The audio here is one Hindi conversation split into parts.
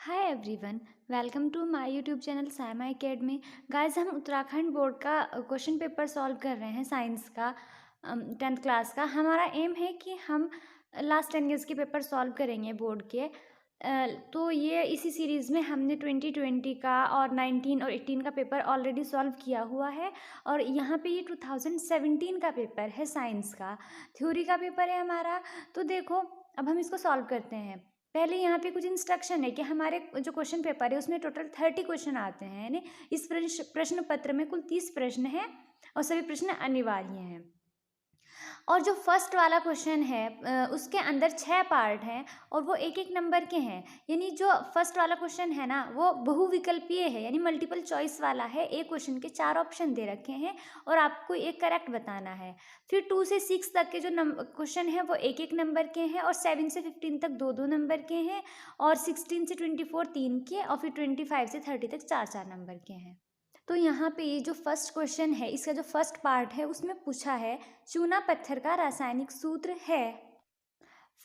Hi everyone, welcome to my YouTube channel Saima academy. Guys, हम उत्तराखंड बोर्ड का क्वेश्चन पेपर सॉल्व कर रहे हैं साइंस का 10th क्लास का। हमारा एम है कि हम लास्ट 10 ईयर्स के पेपर सॉल्व करेंगे बोर्ड के। तो ये इसी सीरीज़ में हमने 2020 का और 19 और 18 का पेपर ऑलरेडी सॉल्व किया हुआ है। और यहाँ पे ये 2017 का पेपर है, साइंस का थ्योरी का पेपर है हमारा। तो देखो, अब हम इसको सॉल्व करते हैं। पहले यहाँ पे कुछ इंस्ट्रक्शन है कि हमारे जो क्वेश्चन पेपर है उसमें टोटल 30 क्वेश्चन आते हैं, यानी इस प्रश्न पत्र में कुल 30 प्रश्न हैं और सभी प्रश्न अनिवार्य हैं। और जो फर्स्ट वाला क्वेश्चन है उसके अंदर 6 पार्ट हैं और वो एक एक नंबर के हैं। यानी जो फर्स्ट वाला क्वेश्चन है ना, वो बहुविकल्पीय है, यानी मल्टीपल चॉइस वाला है। एक क्वेश्चन के 4 ऑप्शन दे रखे हैं और आपको एक करेक्ट बताना है। फिर 2 से 6 तक के जो क्वेश्चन है वो एक एक नंबर के हैं और 7 से 15 तक 2-2 नंबर के हैं और 16 से 24 3 के और फिर 25 से 30 तक 4-4 नंबर के हैं। तो यहाँ पे ये जो फर्स्ट क्वेश्चन है, इसका जो फर्स्ट पार्ट है उसमें पूछा है चूना पत्थर का रासायनिक सूत्र है।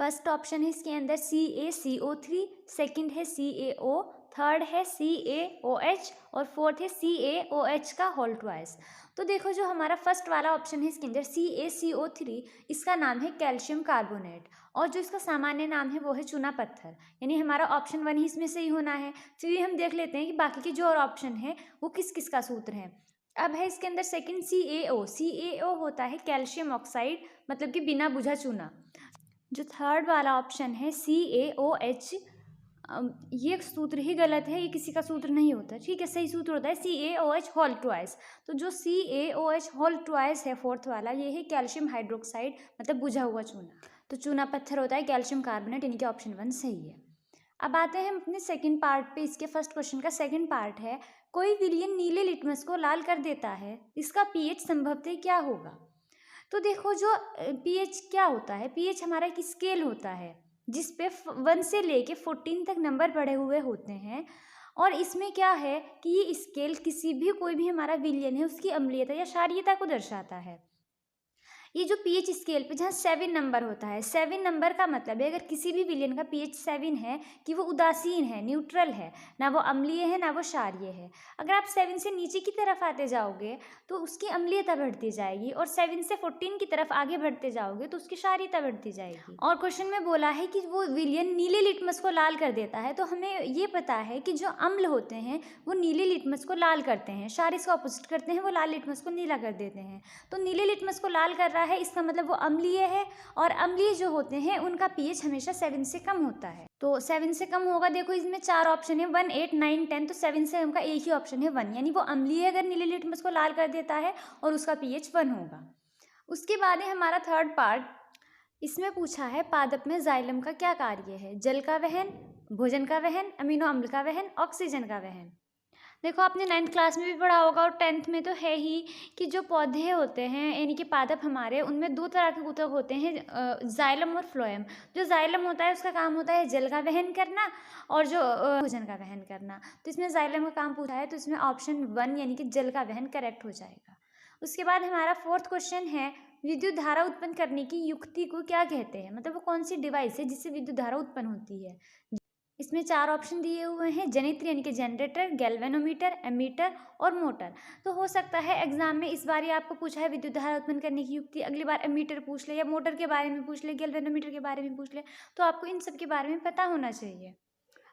फर्स्ट ऑप्शन है इसके अंदर CaCO3, सेकंड है CaO, थर्ड है CaOH और फोर्थ है CaOH का होल ट्वाइस। तो देखो, जो हमारा फर्स्ट वाला ऑप्शन है इसके अंदर CaCO3, इसका नाम है कैल्शियम कार्बोनेट और जो इसका सामान्य नाम है वो है चूना पत्थर, यानी हमारा ऑप्शन 1 ही इसमें सही होना है। फिर हम देख लेते हैं कि बाकी के जो और ऑप्शन है वो किस किस का सूत्र है। अब है इसके अंदर सेकंड CaO होता है कैल्शियम ऑक्साइड, मतलब कि बिना बुझा चूना। जो थर्ड वाला ऑप्शन है CaOH, ये सूत्र ही गलत है, ये किसी का सूत्र नहीं होता। ठीक है, सही सूत्र होता है CaOH होल ट्वाइस। तो जो CaOH होल ट्वाइस है फोर्थ वाला, ये है कैल्शियम हाइड्रोक्साइड, मतलब बुझा हुआ चूना। तो चूना पत्थर होता है कैल्शियम कार्बोनेट, यानी कि ऑप्शन 1 सही है। अब आते हैं हम अपने सेकंड पार्ट पे। इसके फर्स्ट क्वेश्चन का सेकंड पार्ट है, कोई विलयन नीले लिटमस को लाल कर देता है, इसका pH संभवतः क्या होगा। तो देखो, जो pH क्या होता है, pH हमारा एक स्केल होता है जिस पे 1 से लेके 14 तक नंबर पड़े हुए होते हैं। और इसमें क्या है कि ये स्केल किसी भी कोई भी हमारा विलयन है उसकी अम्लीयता या क्षारीयता को दर्शाता है। ये जो pH स्केल पे जहाँ 7 नंबर होता है, 7 नंबर का मतलब है अगर किसी भी विलयन का pH 7 है कि वो उदासीन है, न्यूट्रल है, ना वो अम्लीय है ना वो क्षारीय है। अगर आप 7 से नीचे की तरफ आते जाओगे तो उसकी अम्लीयता बढ़ती जाएगी और 7 से 14 की तरफ आगे बढ़ते जाओगे तो उसकी क्षारीयता बढ़ती जाएगी। और क्वेश्चन में बोला है कि वो विलयन नीले लिटमस को लाल कर देता है, तो हमें ये पता है कि जो अम्ल होते हैं वो नीले लिटमस को लाल करते हैं, क्षार इसका ऑपोजिट करते हैं, वो लाल लिटमस को नीला कर देते हैं। तो नीले लिटमस को लाल कर रहा है, इसका मतलब वो अम्लीय है और अम्लीय जो होते हैं उनका pH हमेशा 7 से कम होता है। तो 7 से कम होगा। देखो, इसमें 4 ऑप्शन है 1, 8, 9, 10, तो 7 से उनका एक ही ऑप्शन है 1, यानी वो अम्लीय अगर नीले लिटमस को लाल कर देता है और उसका pH 1 होगा। उसके बाद है हमारा थर्ड पार्ट। इसमें पूछा है पादप में जाइलम का क्या कार्य है, जल का वहन, भोजन का वहन, अमीनो अम्ल का वहन, ऑक्सीजन का वहन। देखो, आपने 9th क्लास में भी पढ़ा होगा और 10th में तो है ही कि जो पौधे होते हैं यानी कि पादप हमारे, उनमें 2 तरह के ऊतक होते हैं, जाइलम और फ्लोएम। जो जाइलम होता है उसका काम होता है जल का वहन करना और जो भोजन का वहन करना। तो इसमें जाइलम का काम पूछा है तो इसमें ऑप्शन 1 यानी कि जल का वहन करेक्ट हो जाएगा। उसके बाद हमारा फोर्थ क्वेश्चन है, विद्युत धारा उत्पन्न करने की युक्ति को क्या कहते हैं, मतलब वो कौन सी डिवाइस है जिससे विद्युत धारा उत्पन्न होती है। इसमें 4 ऑप्शन दिए हुए हैं, जनित्र यानी कि जनरेटर, गैल्वेनोमीटर, एमीटर और मोटर। तो हो सकता है एग्जाम में इस बार ही आपको पूछा है विद्युत धारा उत्पन्न करने की युक्ति, अगली बार एमीटर पूछ ले या मोटर के बारे में पूछ ले, गैल्वेनोमीटर के बारे में पूछ ले, तो आपको इन सब के बारे में पता होना चाहिए।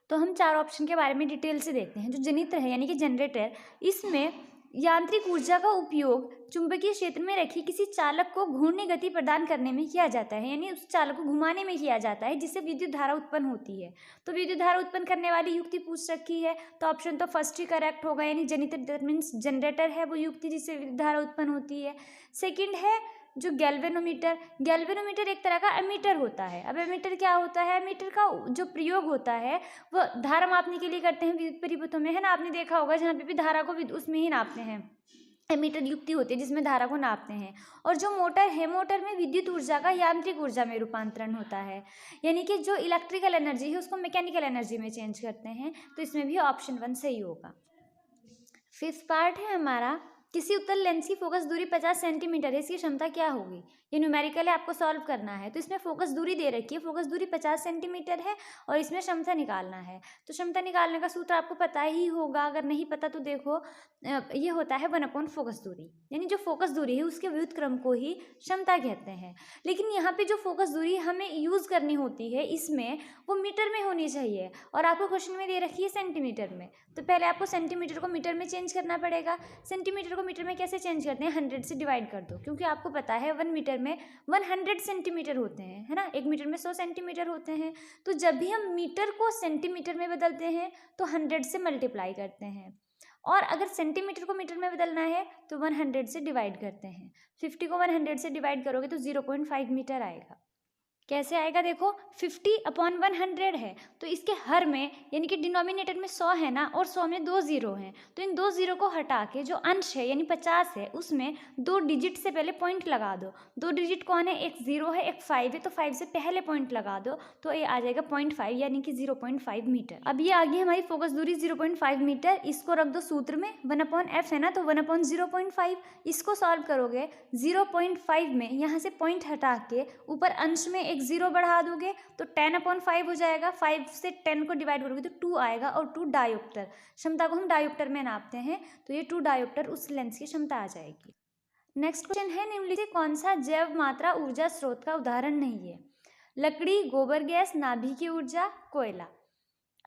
तो हम 4 ऑप्शन के बारे में डिटेल से देखते हैं। जो जनित्र है यानी कि जनरेटर, इसमें यांत्रिक ऊर्जा का उपयोग चुंबकीय क्षेत्र में रखी किसी चालक को घूर्णी गति प्रदान करने में किया जाता है, यानी उस चालक को घुमाने में किया जाता है जिससे विद्युत धारा उत्पन्न होती है। तो विद्युत धारा उत्पन्न करने वाली युक्ति पूछ रखी है तो ऑप्शन तो फर्स्ट ही करेक्ट होगा, यानी जनित्र दैट मीन्स जनरेटर है वो युक्ति जिससे विद्युत धारा उत्पन्न होती है। सेकेंड है जो गैल्वेनोमीटर। गैल्वेनोमीटर एक तरह का एमीटर होता है। अब एमीटर क्या होता है, एमीटर का जो प्रयोग होता है वो धारा मापने के लिए करते हैं विद्युत परिपथों में, है ना, आपने देखा होगा जहाँ पे भी धारा को उसमें ही नापते हैं। एमीटर युक्ति होती है जिसमें धारा को नापते हैं। और जो मोटर है, मोटर में विद्युत ऊर्जा का यांत्रिक ऊर्जा में रूपांतरण होता है, यानी कि जो इलेक्ट्रिकल एनर्जी है उसको मैकेनिकल एनर्जी में चेंज करते हैं। तो इसमें भी ऑप्शन 1 सही होगा। फिफ्थ पार्ट है हमारा, किसी उत्तल लेंस की फोकस दूरी 50 सेंटीमीटर है, इसकी क्षमता क्या होगी, ये न्यूमेरिकल है, आपको सॉल्व करना है। तो इसमें फोकस दूरी दे रखी है, फोकस दूरी 50 सेंटीमीटर है और इसमें क्षमता निकालना है। तो क्षमता निकालने का सूत्र आपको पता ही होगा, अगर नहीं पता तो देखो, ये होता है 1/4 फोकस दूरी, यानी जो फोकस दूरी है उसके व्युत्क्रम को ही क्षमता कहते हैं। लेकिन यहाँ पे जो फोकस दूरी हमें यूज़ करनी होती है इसमें, वो मीटर में होनी चाहिए और आपको क्वेश्चन में दे रखी है सेंटीमीटर में। तो पहले आपको सेंटीमीटर को मीटर में चेंज करना पड़ेगा। सेंटीमीटर को मीटर में कैसे चेंज करते हैं, 100 से डिवाइड कर दो, क्योंकि आपको पता है 1 मीटर में 100 सेंटीमीटर होते हैं, है ना। 1 मीटर में 100 सेंटीमीटर होते हैं। तो जब भी हम मीटर को सेंटीमीटर में बदलते हैं तो 100 से मल्टीप्लाई करते हैं, और अगर सेंटीमीटर को मीटर में बदलना है तो 100 से डिवाइड करते हैं। 50 को 100 से डिवाइड करोगे तो 0.5 मीटर आएगा। कैसे आएगा, देखो 50/100 है, तो इसके हर में यानी कि डिनोमिनेटर में 100 है ना, और 100 में 2 जीरो हैं, तो इन 2 जीरो को हटा के जो अंश है यानी 50 है उसमें 2 डिजिट से पहले पॉइंट लगा दो। 2 डिजिट कौन है, एक 0 है एक 5 है, तो 5 से पहले पॉइंट लगा दो तो ये आ जाएगा 0.5 यानी कि 0.5 मीटर। अब ये आ गई हमारी फोकस दूरी 0.5 मीटर। इसको रख दो सूत्र में, 1/f है ना, तो 1/0.5। इसको सॉल्व करोगे 0.5 में यहाँ से पॉइंट हटा के ऊपर अंश में एक 0 बढ़ा दोगे तो 10/5 हो जाएगा। 5 से 10 को डिवाइड करोगे तो 2 आएगा, और 2 डायोप्टर, क्षमता को हम डायोप्टर में नापते हैं, तो ये 2 डायोप्टर उस लेंस की क्षमता आ जाएगी। नेक्स्ट क्वेश्चन है, निम्नलिखित से कौन सा जैव मात्रा ऊर्जा स्रोत का उदाहरण नहीं है। लकड़ी, गोबर गैस, नाभिकीय ऊर्जा, कोयला।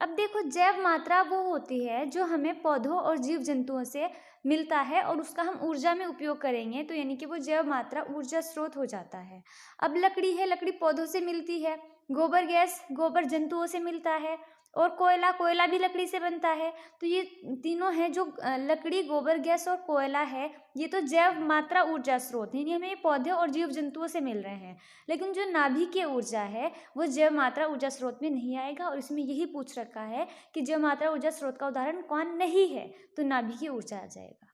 अब देखो, जैव मात्रा वो होती है जो हमें पौधों और जीव जंतुओं से मिलता है और उसका हम ऊर्जा में उपयोग करेंगे, तो यानी कि वो जैव मात्रा ऊर्जा स्रोत हो जाता है। अब लकड़ी है, लकड़ी पौधों से मिलती है। गोबर गैस, गोबर जंतुओं से मिलता है। और कोयला, कोयला भी लकड़ी से बनता है। तो ये तीनों हैं जो लकड़ी, गोबर गैस और कोयला है, ये तो जैव मात्रा ऊर्जा स्रोत है, यानी हमें ये पौधे और जीव जंतुओं से मिल रहे हैं। लेकिन जो नाभिकीय ऊर्जा है वो जैव मात्रा ऊर्जा स्रोत में नहीं आएगा, और इसमें यही पूछ रखा है कि जैव मात्रा ऊर्जा स्रोत का उदाहरण कौन नहीं है, तो नाभिकीय ऊर्जा आ जाएगा।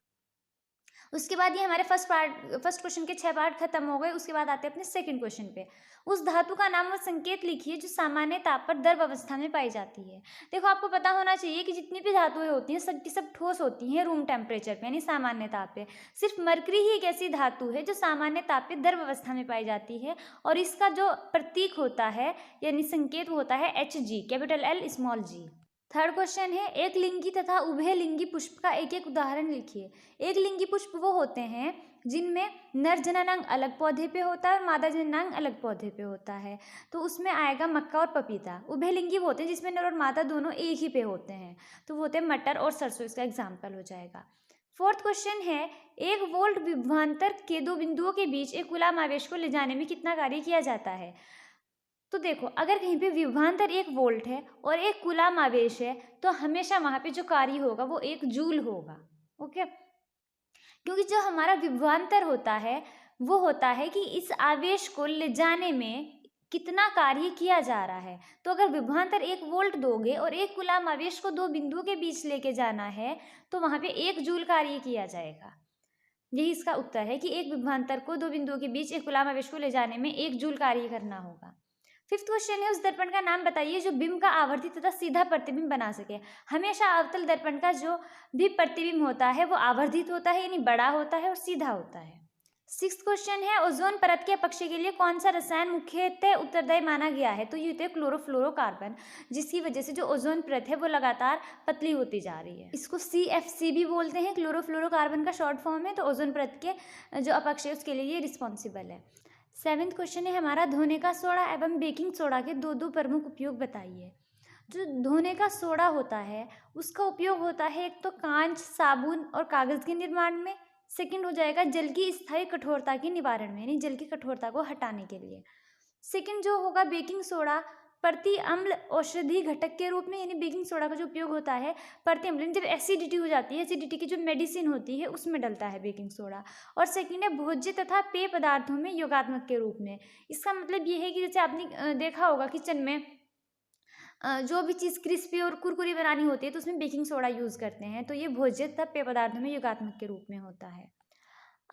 उसके बाद ये हमारे फर्स्ट क्वेश्चन के 6 पार्ट खत्म हो गए। उसके बाद आते हैं अपने सेकंड क्वेश्चन पे। उस धातु का नाम व संकेत लिखिए जो सामान्य ताप पर द्रव अवस्था में पाई जाती है। देखो, आपको पता होना चाहिए कि जितनी भी धातुएं होती हैं सब की सब ठोस होती हैं रूम टेम्परेचर पे, यानी सामान्य ताप पे। सिर्फ मरकरी ही एक ऐसी धातु है जो सामान्य ताप पे द्रव अवस्था में पाई जाती है, और इसका जो प्रतीक होता है यानी संकेत होता है Hg, capital L small g। Third question है, एक लिंगी तथा उभयलिंगी पुष्प का एक एक उदाहरण लिखिए। एक लिंगी पुष्प वो होते हैं जिनमें नर जननांग अलग पौधे पे होता है और मादा जननांग अलग पौधे पे होता है, तो उसमें आएगा मक्का और पपीता। उभयलिंगी वो होते हैं जिसमें नर और मादा दोनों एक ही पे होते हैं, तो वो होते हैं मटर और सरसों, इसका एग्जाम्पल हो जाएगा। फोर्थ क्वेश्चन है, 1 वोल्ट विभवांतर के 2 बिंदुओं के बीच एक गुलाम आवेश को ले जाने में कितना कार्य किया जाता है। तो देखो, अगर कहीं पे विभवांतर 1 वोल्ट है और एक कूलाम आवेश है तो हमेशा वहां पे जो कार्य होगा वो 1 जूल होगा। ओके, क्योंकि जो हमारा विभवांतर होता है वो होता है कि इस आवेश को ले जाने में कितना कार्य किया जा रहा है। तो अगर विभवांतर 1 वोल्ट दोगे और एक कूलाम आवेश को 2 बिंदुओं के बीच लेके जाना है तो वहां पे 1 जूल कार्य किया जाएगा। यही इसका उत्तर है कि एक विभवांतर को 2 बिंदुओं के बीच एक कूलाम आवेश को ले जाने में 1 जूल कार्य करना होगा। फिफ्थ क्वेश्चन है, उस दर्पण का नाम बताइए जो बिंब का आवर्धित तथा सीधा प्रतिबिंब बना सके। हमेशा अवतल दर्पण का जो भी प्रतिबिंब होता है वो आवर्धित होता है, यानी बड़ा होता है और सीधा होता है। सिक्स्थ क्वेश्चन है, ओजोन परत के अपक्षय के लिए कौन सा रसायन मुख्यतः उत्तरदायी माना गया है। तो ये होते हैं क्लोरोफ्लोरोकार्बन, जिसकी वजह से जो ओजोन परत है वो लगातार पतली होती जा रही है। इसको CFC भी बोलते हैं, क्लोरोफ्लोरोकार्बन का शॉर्ट फॉर्म है। तो ओजोन परत के जो अपक्षय उसके लिए ये रिस्पॉन्सिबल है। सेवेंथ क्वेश्चन है हमारा, धोने का सोडा एवं बेकिंग सोडा के दो प्रमुख उपयोग बताइए। जो धोने का सोडा होता है उसका उपयोग होता है एक तो कांच, साबुन और कागज के निर्माण में। सेकंड हो जाएगा जल की स्थायी कठोरता के निवारण में, यानी जल की कठोरता को हटाने के लिए। सेकंड जो होगा बेकिंग सोडा, प्रति अम्ल औषधि घटक के रूप में, यानी बेकिंग सोडा का जो उपयोग होता है प्रति अम्ल, जब एसिडिटी हो जाती है, एसिडिटी की जो मेडिसिन होती है उसमें डलता है बेकिंग सोडा। और सेकंड है भोज्य तथा पेय पदार्थों में योगात्मक के रूप में। इसका मतलब ये है कि जैसे आपने देखा होगा किचन में जो भी चीज़ क्रिस्पी और कुरकुरी बनानी होती है तो उसमें बेकिंग सोडा यूज़ करते हैं, तो ये भोज्य तथा पेय पदार्थों में योगात्मक के रूप में होता है।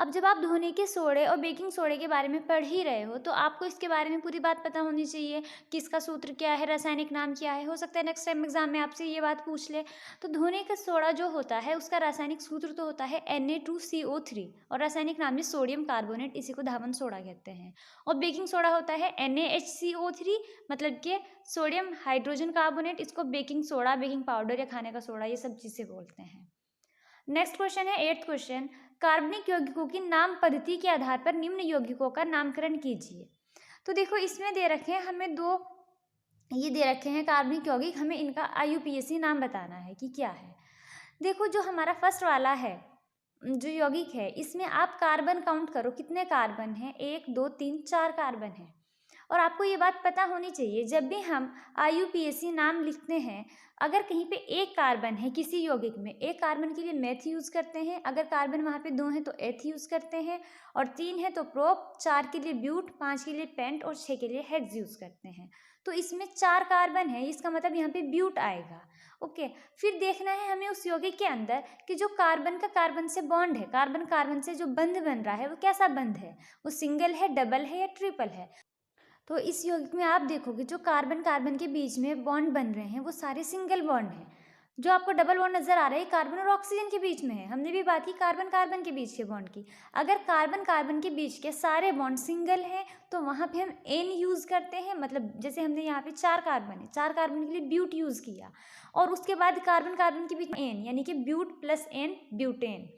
अब जब आप धोने के सोडे और बेकिंग सोडे के बारे में पढ़ ही रहे हो, तो आपको इसके बारे में पूरी बात पता होनी चाहिए कि इसका सूत्र क्या है, रासायनिक नाम क्या है। हो सकता है नेक्स्ट टाइम एग्जाम में आपसे ये बात पूछ ले। तो धोने का सोडा जो होता है उसका रासायनिक सूत्र तो होता है Na2CO3 और रासायनिक नाम है सोडियम कार्बोनेट, इसी को धावन सोडा कहते हैं। और बेकिंग सोडा होता है NaHCO3, मतलब कि सोडियम हाइड्रोजन कार्बोनेट, इसको बेकिंग सोडा, बेकिंग पाउडर या खाने का सोडा, ये सब चीज़ें बोलते हैं। नेक्स्ट क्वेश्चन है 8th क्वेश्चन, कार्बनिक यौगिकों की नाम पद्धति के आधार पर निम्न यौगिकों का नामकरण कीजिए। तो देखो इसमें दे रखे हैं हमें ये दे रखे हैं कार्बनिक यौगिक, हमें इनका IUPAC नाम बताना है कि क्या है। देखो जो हमारा फर्स्ट वाला है जो यौगिक है, इसमें आप कार्बन काउंट करो, कितने कार्बन हैं, 1 2 3 4 कार्बन है। और आपको ये बात पता होनी चाहिए, जब भी हम IUPAC नाम लिखते हैं, अगर कहीं पे एक कार्बन है किसी यौगिक में, एक कार्बन के लिए मेथ यूज़ करते हैं, अगर कार्बन वहाँ पे 2 हैं तो एथ यूज़ करते हैं, और 3 है तो प्रोप, 4 के लिए ब्यूट, 5 के लिए पेंट और 6 के लिए हेक्स यूज़ करते हैं। तो इसमें 4 कार्बन है, इसका मतलब यहाँ पे ब्यूट आएगा। ओके, फिर देखना है हमें उस यौगिक के अंदर कि जो कार्बन का कार्बन से बॉन्ड है, कार्बन कार्बन से जो बंध बन रहा है वो कैसा बंध है, वो सिंगल है, डबल है या ट्रिपल है। तो इस यौगिक में आप देखोगे जो कार्बन कार्बन के बीच में बॉन्ड बन रहे हैं वो सारे सिंगल बॉन्ड हैं। जो आपको डबल बॉन्ड नजर आ रहा है कार्बन और ऑक्सीजन के बीच में है। हमने भी बात की कार्बन कार्बन के बीच के बॉन्ड की। अगर कार्बन कार्बन के बीच के सारे बॉन्ड सिंगल हैं तो वहाँ पे हम एन यूज़ करते हैं, मतलब जैसे हमने यहाँ पे 4 कार्बन है, 4 कार्बन के लिए ब्यूट यूज़ किया, और उसके बाद कार्बन कार्बन के बीच में एन, यानी कि ब्यूट प्लस एन, ब्यूटेन।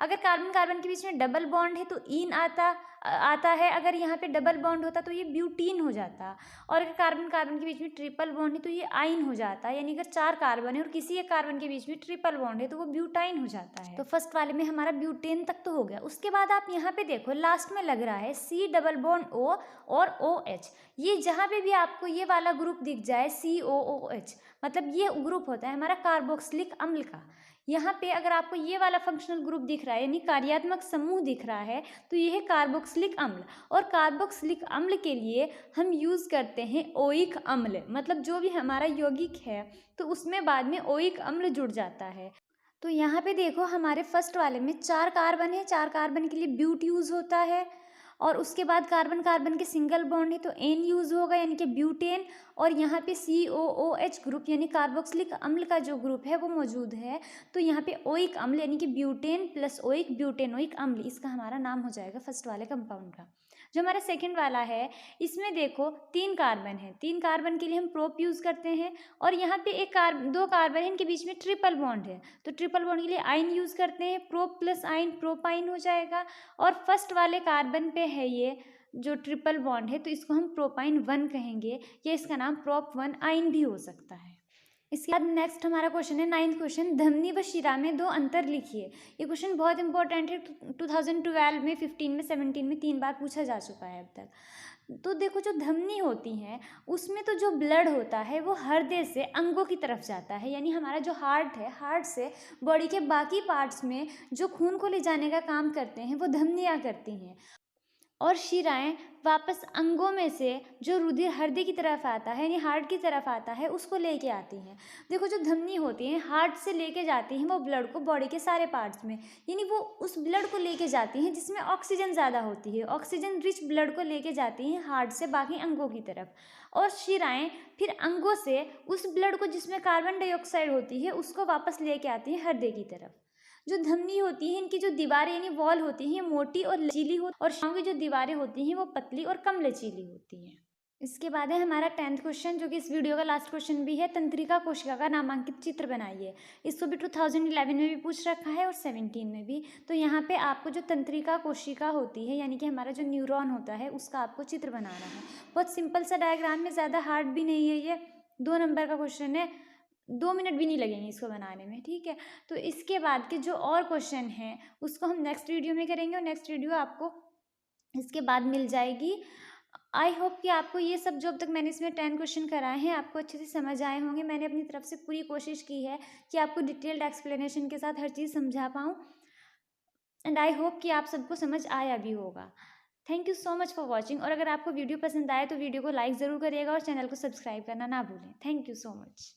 अगर कार्बन कार्बन के बीच में डबल बॉन्ड है तो ईन आता है, अगर यहाँ पे डबल बॉन्ड होता तो ये ब्यूटीन हो जाता, और अगर कार्बन कार्बन के बीच में ट्रिपल बॉन्ड है तो ये आइन हो जाता, यानी अगर 4 कार्बन है और किसी एक कार्बन के बीच में ट्रिपल बॉन्ड है तो वो ब्यूटाइन हो जाता है। तो फर्स्ट वाले में हमारा ब्यूटेन तक तो हो गया। उसके बाद आप यहाँ पे देखो लास्ट में लग रहा है C डबल बॉन्ड O और OH। ये जहाँ पे भी आपको ये वाला ग्रुप दिख जाए COOH, मतलब ये ग्रुप होता है हमारा कार्बोक्सिलिक अम्ल का। यहाँ पे अगर आपको ये वाला फंक्शनल ग्रुप दिख रहा है, यानी कार्यात्मक समूह दिख रहा है, तो ये है कार्बोक्सिलिक अम्ल। और कार्बोक्सिलिक अम्ल के लिए हम यूज़ करते हैं ओइक अम्ल, मतलब जो भी हमारा यौगिक है तो उसमें बाद में ओइक अम्ल जुड़ जाता है। तो यहाँ पे देखो हमारे फर्स्ट वाले में 4 कार्बन है, 4 कार्बन के लिए ब्यूट यूज़ होता है, और उसके बाद कार्बन कार्बन के सिंगल बॉन्ड है तो एन यूज़ होगा, यानी कि ब्यूटेन। और यहाँ पे COOH ग्रुप यानी कार्बोक्सिलिक अम्ल का जो ग्रुप है वो मौजूद है, तो यहाँ पे ओइक अम्ल यानी कि ब्यूटेन प्लस ओइक, ब्यूटेनोइक अम्ल, इसका हमारा नाम हो जाएगा फर्स्ट वाले कंपाउंड का। जो हमारा सेकंड वाला है, इसमें देखो 3 कार्बन है, 3 कार्बन के लिए हम प्रोप यूज़ करते हैं, और यहाँ पे 2 कार्बन है, इनके बीच में ट्रिपल बॉन्ड है, तो ट्रिपल बॉन्ड के लिए आइन यूज़ करते हैं, प्रोप प्लस आइन प्रोपाइन हो जाएगा। और फर्स्ट वाले कार्बन पे है ये जो ट्रिपल बॉन्ड है, तो इसको हम प्रोपाइन 1 कहेंगे, या इसका नाम प्रोप 1 आइन भी हो सकता है। इसके बाद नेक्स्ट हमारा क्वेश्चन है 9th क्वेश्चन, धमनी व शिरा में 2 अंतर लिखिए। ये क्वेश्चन बहुत इंपॉर्टेंट है, 2012 में, 15 में, 17 में 3 बार पूछा जा चुका है अब तक। तो देखो जो धमनी होती है उसमें तो जो ब्लड होता है वो हृदय से अंगों की तरफ जाता है, यानी हमारा जो हार्ट है, हार्ट से बॉडी के बाकी पार्ट्स में जो खून को ले जाने का काम करते हैं वो धमनियाँ करती हैं, और शिराएं वापस अंगों में से जो रुधिर हृदय की तरफ आता है, यानी हार्ट की तरफ आता है, उसको लेके आती हैं। देखो जो धमनी होती है हार्ट से लेके जाती हैं वो ब्लड को बॉडी के सारे पार्ट्स में, यानी वो उस ब्लड को लेके जाती हैं जिसमें ऑक्सीजन ज़्यादा होती है, ऑक्सीजन रिच ब्लड को लेके जाती हैं हार्ट से बाकी अंगों की तरफ। और शिराएं फिर अंगों से उस ब्लड को जिसमें कार्बन डाइऑक्साइड होती है उसको वापस लेके आती हैं हृदय की तरफ। जो धमनी होती है इनकी जो दीवारें यानी वॉल होती हैं मोटी और लचीली होती, और शिराओं की जो दीवारें होती हैं वो पतली और कम लचीली होती हैं। इसके बाद है हमारा 10th क्वेश्चन, जो कि इस वीडियो का लास्ट क्वेश्चन भी है, तंत्रिका कोशिका का नामांकित चित्र बनाइए। इसको भी 2011 में भी पूछ रखा है और 17 में भी। तो यहाँ पे आपको जो तंत्रिका कोशिका होती है यानी कि हमारा जो न्यूरॉन होता है उसका आपको चित्र बनाना है। बहुत सिंपल सा डायग्राम में, ज़्यादा हार्ड भी नहीं है, ये 2 नंबर का क्वेश्चन है, 2 मिनट भी नहीं लगेंगे इसको बनाने में, ठीक है। तो इसके बाद के जो और क्वेश्चन हैं उसको हम नेक्स्ट वीडियो में करेंगे, और नेक्स्ट वीडियो आपको इसके बाद मिल जाएगी। आई होप कि आपको ये सब जो अब तक मैंने इसमें 10 क्वेश्चन कराए हैं आपको अच्छे से समझ आए होंगे। मैंने अपनी तरफ से पूरी कोशिश की है कि आपको डिटेल्ड एक्सप्लेनेशन के साथ हर चीज़ समझा पाऊँ, एंड आई होप कि आप सबको समझ आया भी होगा। Thank you so much for watching, और अगर आपको वीडियो पसंद आए तो वीडियो को लाइक ज़रूर करिएगा और चैनल को सब्सक्राइब करना ना भूलें। Thank you so much.